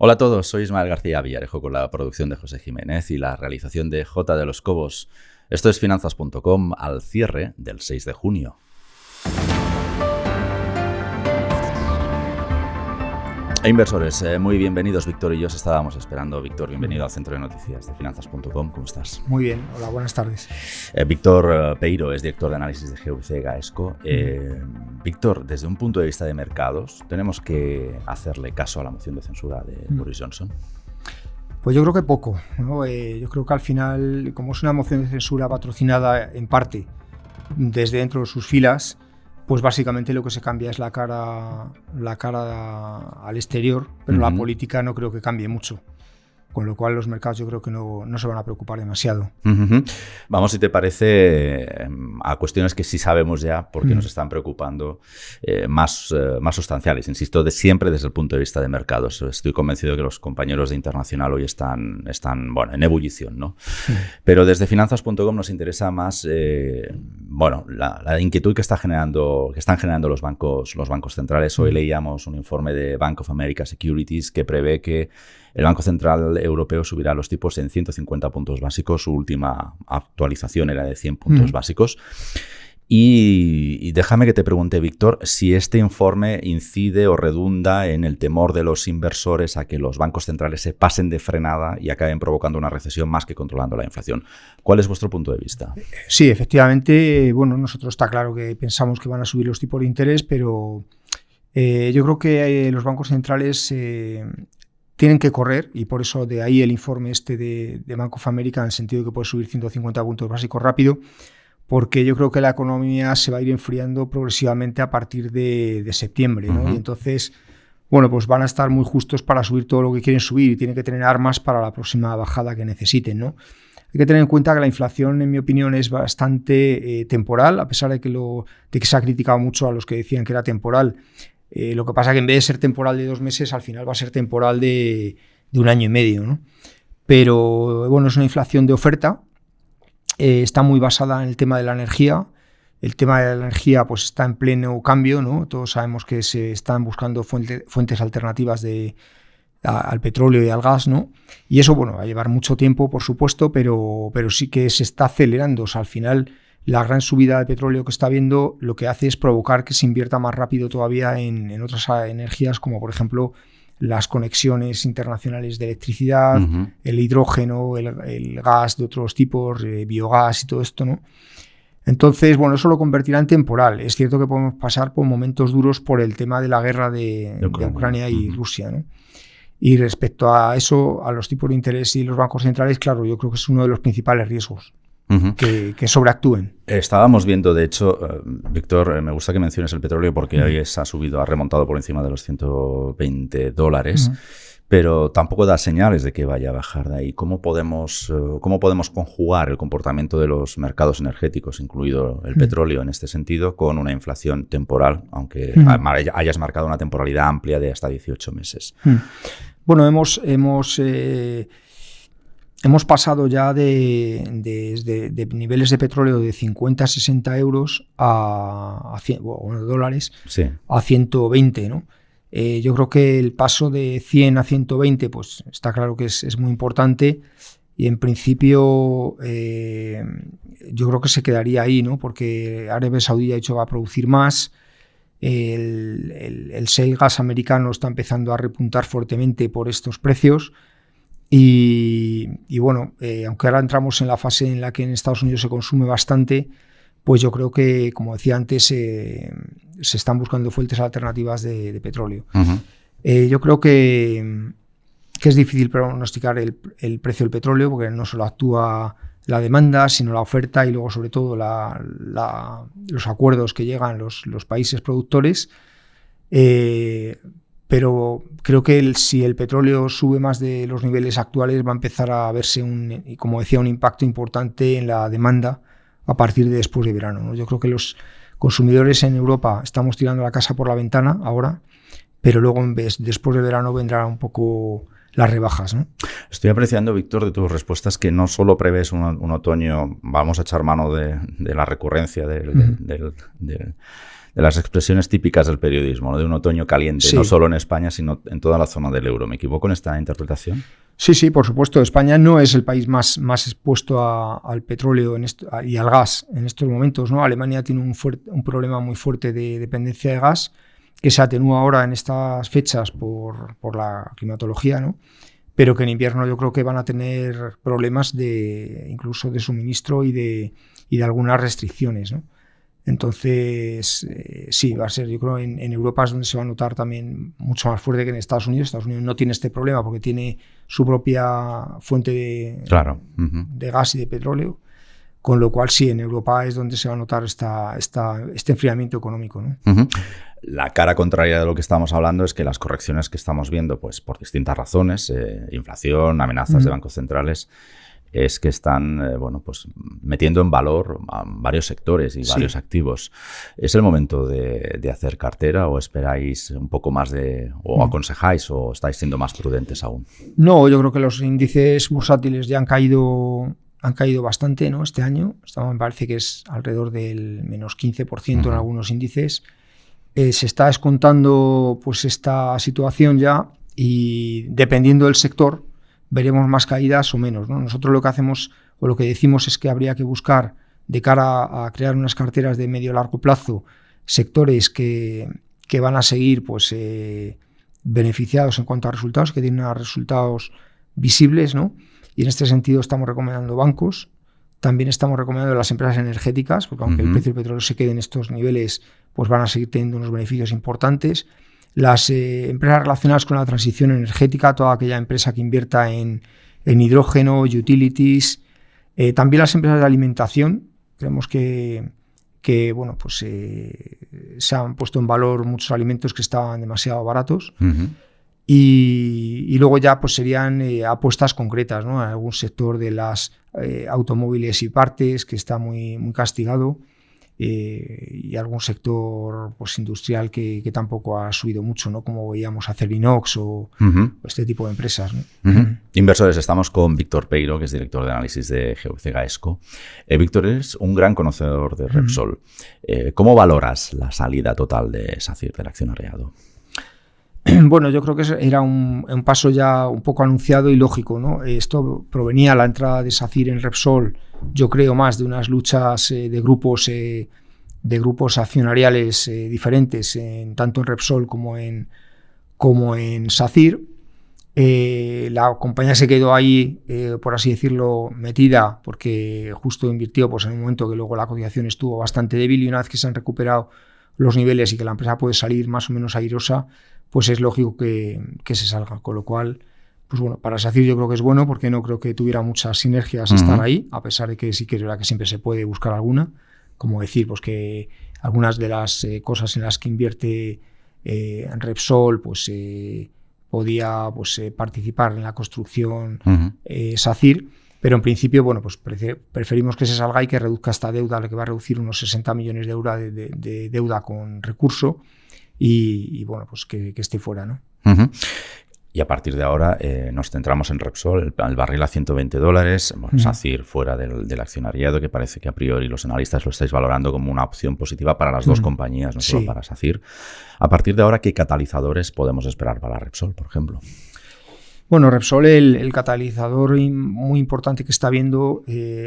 Hola a todos, soy Ismael García Villarejo con la producción de José Jiménez y la realización de J. de los Cobos. Esto es Finanzas.com al cierre del 6 de junio. Inversores, muy bienvenidos. Víctor y yo os estábamos esperando. Víctor, bienvenido al Centro de Noticias de Finanzas.com. ¿Cómo estás? Muy bien, hola, buenas tardes. Víctor Peiro es director de análisis de GVC Gaesco. Víctor, desde un punto de vista de mercados, ¿tenemos que hacerle caso a la moción de censura de Boris Johnson? Pues yo creo que poco, ¿no? Yo creo que al final, como es una moción de censura patrocinada en parte desde dentro de sus filas, pues básicamente lo que se cambia es la cara al exterior, pero la política no creo que cambie mucho. Con lo cual los mercados yo creo que no se van a preocupar demasiado. Vamos, si te parece, a cuestiones que sí sabemos ya porque nos están preocupando más sustanciales. Insisto, siempre desde el punto de vista de mercados. Estoy convencido de que los compañeros de Internacional hoy están bueno, en ebullición, ¿no? Pero desde Finanzas.com nos interesa más bueno, la inquietud que están generando los bancos centrales. Hoy leíamos un informe de Bank of America Securities que prevé que el Banco Central Europeo subirá los tipos en 150 puntos básicos. Su última actualización era de 100 puntos básicos. Y déjame que te pregunte, Víctor, si este informe incide o redunda en el temor de los inversores a que los bancos centrales se pasen de frenada y acaben provocando una recesión más que controlando la inflación. ¿Cuál es vuestro punto de vista? Sí, efectivamente, bueno, nosotros está claro que pensamos que van a subir los tipos de interés, pero yo creo que los bancos centrales tienen que correr, y por eso de ahí el informe de Bank of America, en el sentido de que puede subir 150 puntos básicos rápido, porque yo creo que la economía se va a ir enfriando progresivamente a partir de septiembre, ¿no? Y entonces, bueno, pues van a estar muy justos para subir todo lo que quieren subir y tienen que tener armas para la próxima bajada que necesiten, ¿no? Hay que tener en cuenta que la inflación, en mi opinión, es bastante temporal, a pesar de que se ha criticado mucho a los que decían que era temporal. Lo que pasa es que en vez de ser temporal de 2 meses, al final va a ser temporal de 1 año y medio, ¿no? Pero bueno, es una inflación de oferta, está muy basada en el tema de la energía. El tema de la energía pues está en pleno cambio, ¿no? Todos sabemos que se están buscando fuentes alternativas al petróleo y al gas, ¿no? Y eso, bueno, va a llevar mucho tiempo, por supuesto, pero sí que se está acelerando. O sea, al final, la gran subida de petróleo que está habiendo lo que hace es provocar que se invierta más rápido todavía en otras energías, como por ejemplo las conexiones internacionales de electricidad, el hidrógeno, el gas de otros tipos, biogás y todo esto, ¿no? Entonces, bueno, eso lo convertirá en temporal. Es cierto que podemos pasar por momentos duros por el tema de la guerra de Ucrania y Rusia, ¿no? Y respecto a eso, a los tipos de interés y los bancos centrales, claro, yo creo que es uno de los principales riesgos. Que sobreactúen. Estábamos viendo, de hecho, Víctor, me gusta que menciones el petróleo porque hoy ha remontado por encima de los $120, pero tampoco da señales de que vaya a bajar de ahí. ¿Cómo podemos conjugar el comportamiento de los mercados energéticos, incluido el petróleo en este sentido, con una inflación temporal, aunque hayas marcado una temporalidad amplia de hasta 18 meses? Bueno, hemos pasado ya de niveles de petróleo de 50 a 60 euros a dólares, sí, a 120, ¿no? Yo creo que el paso de 100 a 120 pues está claro que es muy importante y en principio yo creo que se quedaría ahí, ¿no? Porque Arabia Saudí ha dicho que va a producir más. El shale gas americano está empezando a repuntar fuertemente por estos precios. Y bueno, aunque ahora entramos en la fase en la que en Estados Unidos se consume bastante, pues yo creo que, como decía antes, se están buscando fuentes alternativas de petróleo. Yo creo que es difícil pronosticar el precio del petróleo porque no solo actúa la demanda, sino la oferta y luego, sobre todo, los acuerdos que llegan los países productores. Pero creo que si el petróleo sube más de los niveles actuales va a empezar a verse, como decía, un impacto importante en la demanda a partir de después de verano, ¿no? Yo creo que los consumidores en Europa estamos tirando la casa por la ventana ahora, pero luego después de verano vendrán un poco las rebajas, ¿no? Estoy apreciando, Víctor, de tus respuestas que no solo prevés un otoño, vamos a echar mano de la recurrencia las expresiones típicas del periodismo, ¿no? De un otoño caliente, Sí. no solo en España, sino en toda la zona del euro. ¿Me equivoco en esta interpretación? Sí, sí, por supuesto. España no es el país más expuesto al petróleo y al gas en estos momentos, ¿no? Alemania tiene un problema muy fuerte de dependencia de gas que se atenúa ahora en estas fechas por la climatología, ¿no? Pero que en invierno yo creo que van a tener problemas incluso de suministro y de algunas restricciones, ¿no? Entonces, sí, va a ser, yo creo, en Europa es donde se va a notar también mucho más fuerte que en Estados Unidos. Estados Unidos no tiene este problema porque tiene su propia fuente de gas y de petróleo, con lo cual sí, en Europa es donde se va a notar este enfriamiento económico, ¿no? La cara contraria de lo que estamos hablando es que las correcciones que estamos viendo, pues por distintas razones, inflación, amenazas de bancos centrales, es que están pues metiendo en valor a varios sectores y varios activos. ¿Es el momento de hacer cartera o esperáis un poco más o aconsejáis o estáis siendo más prudentes aún? No, yo creo que los índices bursátiles ya han caído bastante, ¿no? Este año. Me parece que es alrededor del menos 15% en algunos índices. Se está descontando pues esta situación ya y dependiendo del sector veremos más caídas o menos, ¿no? Nosotros lo que hacemos o lo que decimos es que habría que buscar de cara a crear unas carteras de medio largo plazo sectores que van a seguir pues beneficiados en cuanto a resultados, que tienen resultados visibles, ¿no? Y en este sentido estamos recomendando bancos, también estamos recomendando las empresas energéticas, porque aunque el precio del petróleo se quede en estos niveles, pues van a seguir teniendo unos beneficios importantes. Las empresas relacionadas con la transición energética, toda aquella empresa que invierta en hidrógeno, utilities, también las empresas de alimentación. Creemos que bueno, pues se han puesto en valor muchos alimentos que estaban demasiado baratos. Y luego ya pues serían apuestas concretas, ¿no? En algún sector de las automóviles y partes que está muy castigado. Y algún sector pues industrial que tampoco ha subido mucho, ¿no? Como veíamos Acerinox o este tipo de empresas, ¿no? Inversores, estamos con Víctor Peiro, que es director de análisis de GVC Gaesco. Víctor, eres un gran conocedor de Repsol. ¿Cómo valoras la salida total de SACIR del accionariado? Bueno, yo creo que era un paso ya un poco anunciado y lógico, ¿no? Esto provenía, la entrada de SACIR en Repsol, yo creo, más de unas luchas de grupos accionariales diferentes, tanto en Repsol como en SACIR. La compañía se quedó ahí, por así decirlo, metida, porque justo invirtió pues, en un momento que luego la cotización estuvo bastante débil, y una vez que se han recuperado los niveles y que la empresa puede salir más o menos airosa, pues es lógico que se salga. Con lo cual, pues bueno, para SACIR yo creo que es bueno, porque no creo que tuviera muchas sinergias estar ahí, a pesar de que sí que es verdad que siempre se puede buscar alguna, como decir, pues que algunas de las cosas en las que invierte en Repsol, pues podía pues, participar en la construcción SACIR, pero en principio, bueno, pues preferimos que se salga y que reduzca esta deuda, la que va a reducir unos 60 millones de euros de deuda con recurso, y bueno, pues que esté fuera, ¿no? Y a partir de ahora nos centramos en Repsol, el barril a $120, bueno, SACIR fuera del accionariado, que parece que a priori los analistas lo estáis valorando como una opción positiva para las dos compañías, no solo para SACIR. A partir de ahora, ¿qué catalizadores podemos esperar para Repsol, por ejemplo? Bueno, Repsol, el catalizador muy importante que está viendo,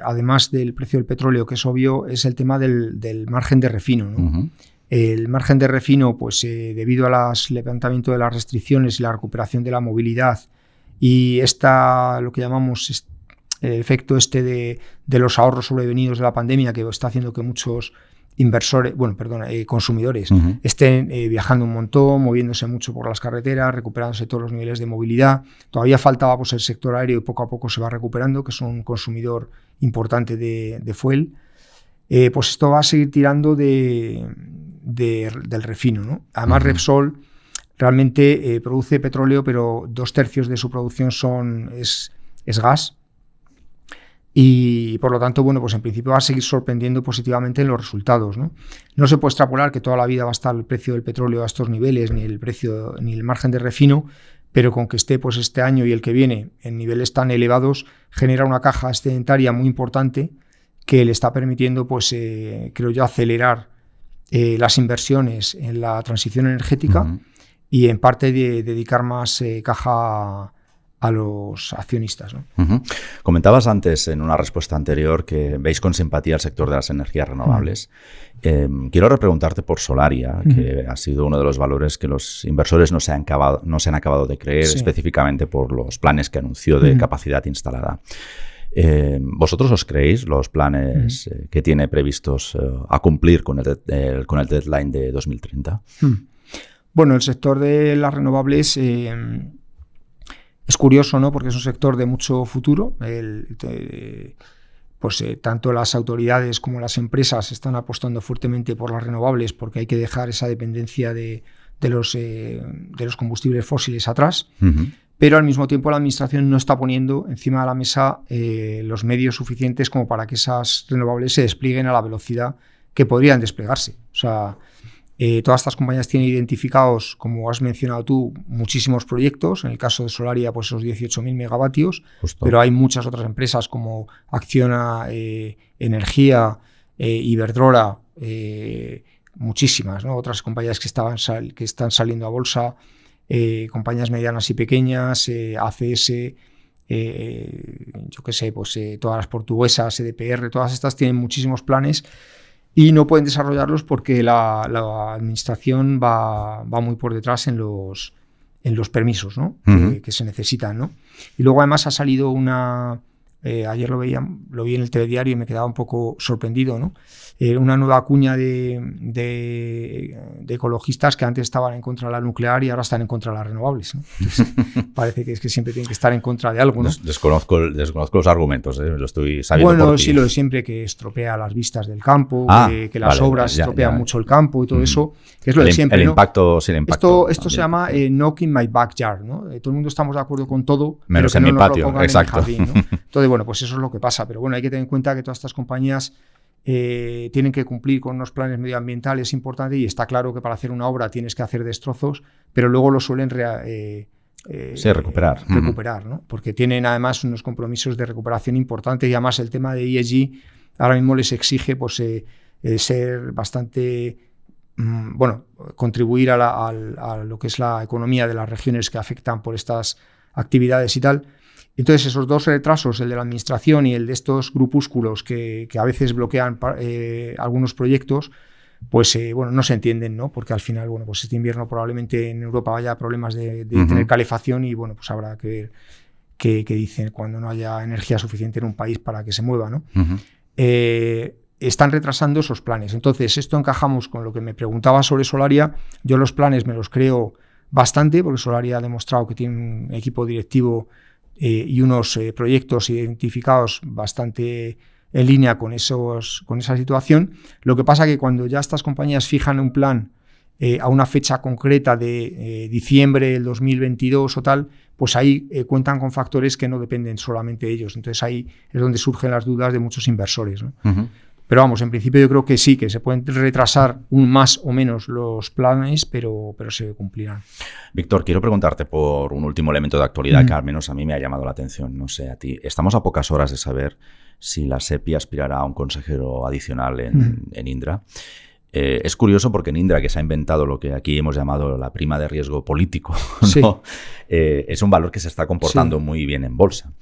además del precio del petróleo, que es obvio, es el tema del margen de refino, ¿no? El margen de refino, pues debido al levantamiento de las restricciones y la recuperación de la movilidad y lo que llamamos el efecto de los ahorros sobrevenidos de la pandemia, que está haciendo que muchos consumidores estén viajando un montón, moviéndose mucho por las carreteras, recuperándose todos los niveles de movilidad. Todavía faltaba pues el sector aéreo, y poco a poco se va recuperando, que es un consumidor importante de fuel. Pues esto va a seguir tirando del refino, ¿no? Además, Repsol realmente produce petróleo, pero 2/3 de su producción es gas, y por lo tanto, bueno, pues en principio va a seguir sorprendiendo positivamente en los resultados, ¿no? No se puede extrapolar que toda la vida va a estar el precio del petróleo a estos niveles, ni el margen de refino, pero con que esté pues este año y el que viene en niveles tan elevados, genera una caja excedentaria muy importante que le está permitiendo, pues creo yo, acelerar las inversiones en la transición energética y en parte dedicar más caja a los accionistas, ¿no? Comentabas antes en una respuesta anterior que veis con simpatía el sector de las energías renovables. Quiero repreguntarte por Solaria, que ha sido uno de los valores que los inversores no se han acabado de creer, específicamente por los planes que anunció de capacidad instalada. ¿Vosotros os creéis los planes que tiene previstos a cumplir con el deadline de 2030? Bueno, el sector de las renovables es curioso, ¿no? Porque es un sector de mucho futuro. Tanto las autoridades como las empresas están apostando fuertemente por las renovables porque hay que dejar esa dependencia de los combustibles fósiles atrás. Pero al mismo tiempo la administración no está poniendo encima de la mesa los medios suficientes como para que esas renovables se desplieguen a la velocidad que podrían desplegarse. O sea, todas estas compañías tienen identificados, como has mencionado tú, muchísimos proyectos. En el caso de Solaria, pues esos 18.000 megavatios. Justo. Pero hay muchas otras empresas como Acciona Energía, Iberdrola, muchísimas, ¿no? Otras compañías que están saliendo a bolsa, compañías medianas y pequeñas, ACS, yo qué sé, pues todas las portuguesas, EDPR, todas estas tienen muchísimos planes y no pueden desarrollarlos porque la administración va muy por detrás en los permisos, ¿no? Que se necesitan, ¿no? Y luego además ha salido ayer lo vi en el telediario y me quedaba un poco sorprendido, ¿no? Una nueva cuña de ecologistas que antes estaban en contra de la nuclear y ahora están en contra de las renovables, ¿no? Entonces, parece que es que siempre tienen que estar en contra de algo, ¿no? Desconozco los argumentos, lo estoy sabiendo. Bueno, sí, lo de siempre, que estropea las vistas del campo, que las obras estropean mucho el campo y todo eso, que es lo de siempre, el ¿no? impacto sin impacto. Esto se llama knock in my backyard, ¿no? Todo el mundo estamos de acuerdo con todo, menos pero que en mi patio, exacto. En mi jardín, ¿no? Entonces, bueno, pues eso es lo que pasa. Pero bueno, hay que tener en cuenta que todas estas compañías tienen que cumplir con unos planes medioambientales importantes y está claro que para hacer una obra tienes que hacer destrozos, pero luego lo suelen recuperar, ¿no? Porque tienen además unos compromisos de recuperación importantes y además el tema de ESG ahora mismo les exige pues, ser bastante, contribuir a lo que es la economía de las regiones que afectan por estas actividades y tal. Entonces esos dos retrasos, el de la administración y el de estos grupúsculos que a veces bloquean algunos proyectos, pues no se entienden, ¿no? Porque al final, bueno, pues este invierno probablemente en Europa haya problemas de tener calefacción y bueno, pues habrá que ver qué dicen cuando no haya energía suficiente en un país para que se mueva, ¿no? Están retrasando esos planes. Entonces esto encajamos con lo que me preguntaba sobre Solaria. Yo los planes me los creo bastante porque Solaria ha demostrado que tiene un equipo directivo y unos proyectos identificados bastante en línea con esa situación. Lo que pasa es que cuando ya estas compañías fijan un plan a una fecha concreta de diciembre del 2022 o tal, pues ahí cuentan con factores que no dependen solamente de ellos. Entonces ahí es donde surgen las dudas de muchos inversores, ¿no? Pero vamos, en principio yo creo que sí, que se pueden retrasar más o menos los planes, pero se cumplirán. Víctor, quiero preguntarte por un último elemento de actualidad que al menos a mí me ha llamado la atención, no sé a ti. Estamos a pocas horas de saber si la SEPI aspirará a un consejero adicional en Indra. Es curioso porque en Indra, que se ha inventado lo que aquí hemos llamado la prima de riesgo político, ¿no? Es un valor que se está comportando muy bien en bolsa.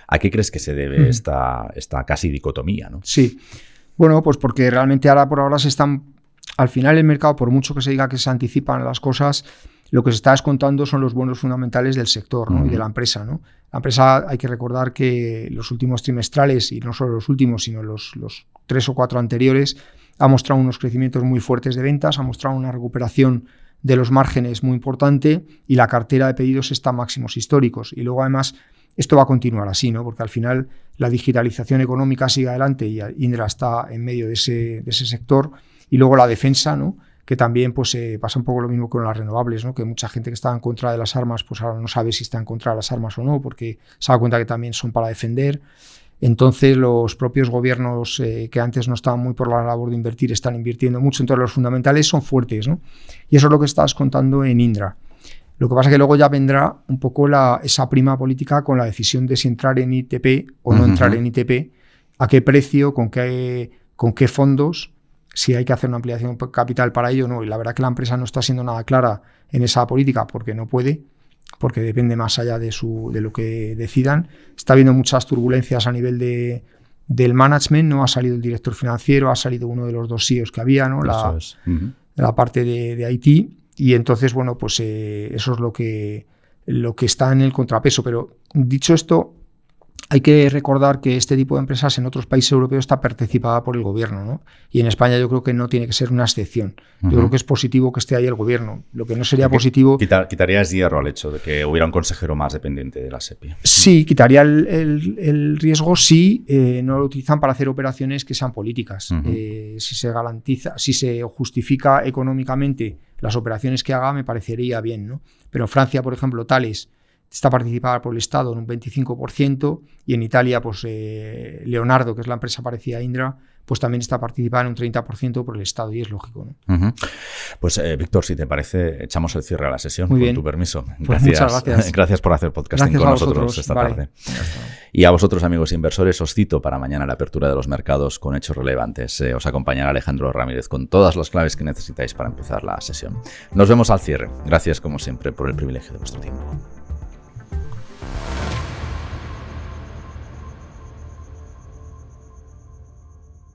¿A qué crees que se debe esta casi dicotomía, ¿no? Sí. Bueno, pues porque realmente por ahora se están, al final el mercado, por mucho que se diga que se anticipan las cosas, lo que se está descontando son los buenos fundamentales del sector, ¿no? Y de la empresa, ¿no? La empresa, hay que recordar que los últimos trimestrales, y no solo los últimos, sino los 3 o 4 anteriores, ha mostrado unos crecimientos muy fuertes de ventas, ha mostrado una recuperación de los márgenes muy importante y la cartera de pedidos está a máximos históricos. Y luego además esto va a continuar así, ¿no? Porque al final la digitalización económica sigue adelante y Indra está en medio de ese sector. Y luego la defensa, ¿no? Que también pues, pasa un poco lo mismo con las renovables, ¿no? Que mucha gente que estaba en contra de las armas, pues ahora no sabe si está en contra de las armas o no, porque se da cuenta que también son para defender. Entonces los propios gobiernos que antes no estaban muy por la labor de invertir están invirtiendo mucho. Entonces los fundamentales son fuertes, ¿no? Y eso es lo que estás contando en Indra. Lo que pasa es que luego ya vendrá un poco esa prima política con la decisión de si entrar en ITP o no entrar en ITP, a qué precio, con qué fondos si hay que hacer una ampliación capital para ello, no. Y la verdad que la empresa no está siendo nada clara en esa política porque no puede, porque depende más allá de lo que decidan. Está habiendo muchas turbulencias a nivel del management, ¿no? Ha salido el director financiero, ha salido uno de los 2 CEOs que había, ¿no? La parte de IT, y entonces, bueno, pues eso es lo que está en el contrapeso. Pero dicho esto, hay que recordar que este tipo de empresas en otros países europeos está participada por el gobierno, ¿no? Y en España yo creo que no tiene que ser una excepción. Yo creo que es positivo que esté ahí el gobierno. Lo que no sería positivo... ¿Quitarías hierro al hecho de que hubiera un consejero más dependiente de la SEPI? Sí, quitaría el riesgo si no lo utilizan para hacer operaciones que sean políticas. Si se garantiza, si se justifica económicamente las operaciones que haga, me parecería bien, ¿no? Pero en Francia, por ejemplo, Thales está participada por el Estado en un 25%, y en Italia, pues Leonardo, que es la empresa parecida a Indra, pues también está participada en un 30% por el Estado, y es lógico, ¿no? Pues Víctor, si te parece, echamos el cierre a la sesión. Muy bien. Con tu permiso. Pues muchas gracias. Gracias por hacer podcasting con nosotros esta tarde. Y a vosotros, amigos inversores, os cito para mañana la apertura de los mercados con hechos relevantes. Os acompañará Alejandro Ramírez con todas las claves que necesitáis para empezar la sesión. Nos vemos al cierre. Gracias, como siempre, por el privilegio de vuestro tiempo.